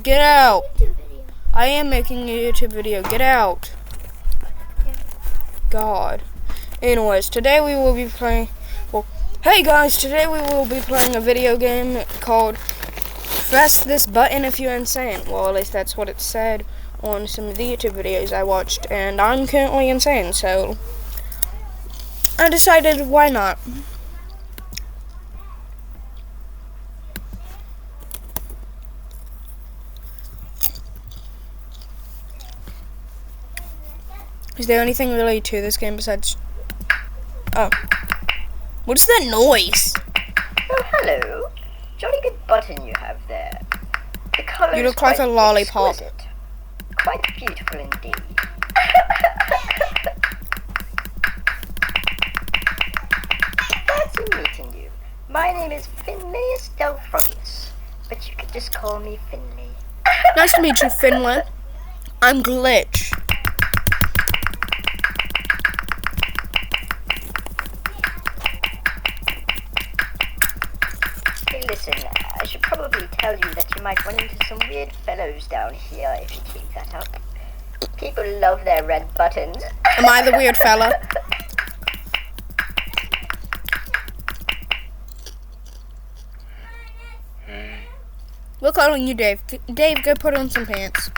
Get out. I am making a YouTube video. Get out. God. Anyways, today we will be playing... Well, hey guys, today we will be playing a video game called Press This Button If You're Insane. Well, at least that's what it said on some of the YouTube videos I watched. And I'm currently insane, so... I decided, why not? Is there anything really to this game besides... Oh. What is that noise? Oh, hello. Jolly good button you have there. The color You look like a lollipop. Exquisite. Quite beautiful indeed. Fancy meeting you. My name is Phineas Delphrogius, but you could just call me Finley. Nice to meet you, Finland. I'm Glitch. Hey, listen, I should probably tell you that you might run into some weird fellows down here if you keep that up. People love their red buttons. Am I the weird fella? We're calling you Dave. Dave, go put on some pants.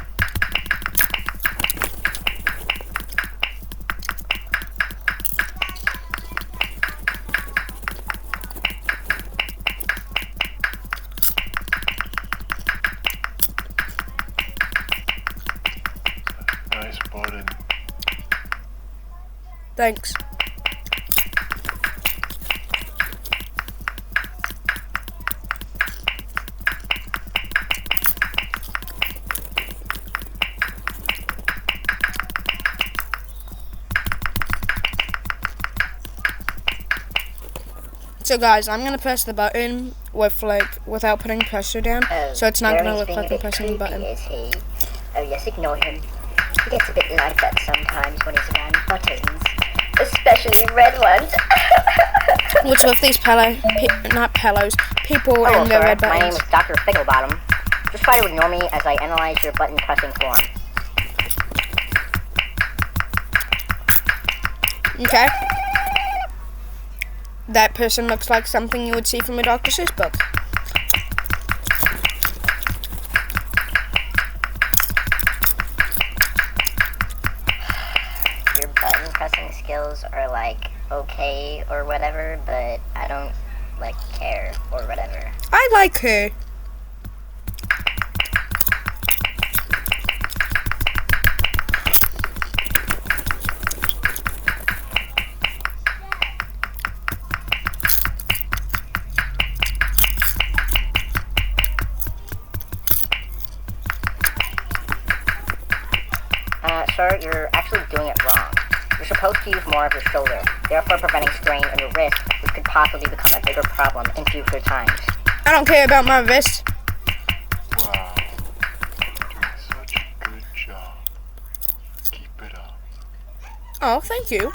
Nice button. Thanks. So guys, I'm gonna press the button without putting pressure down, so it's not gonna look like I'm pressing the button. Is he? Oh yes, ignore him. He gets a bit like that sometimes when he's around buttons, especially red ones. What's with these people and their red my name buttons? is Dr. Figglebottom. Just try to ignore me as I analyze your button pressing form. Okay. That person looks like something you would see from a Dr. Seuss book. Your button pressing skills are like okay or whatever, but I don't like care or whatever. I like her. Sir, you're actually doing it wrong. You're supposed to use more of your shoulder, therefore preventing strain on your wrist, which could possibly become a bigger problem in future times. I don't care about my wrist. Wow. Doing such a good job. Keep it up. Oh, thank you.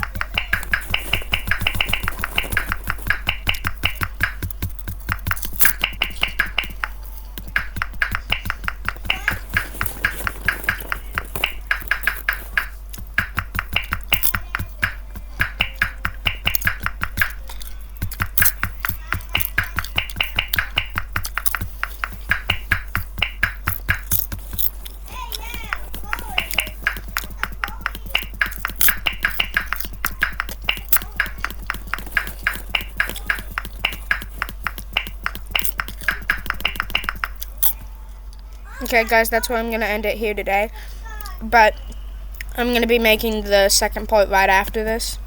Okay, guys, that's where I'm going to end it here today. But I'm going to be making the second part right after this.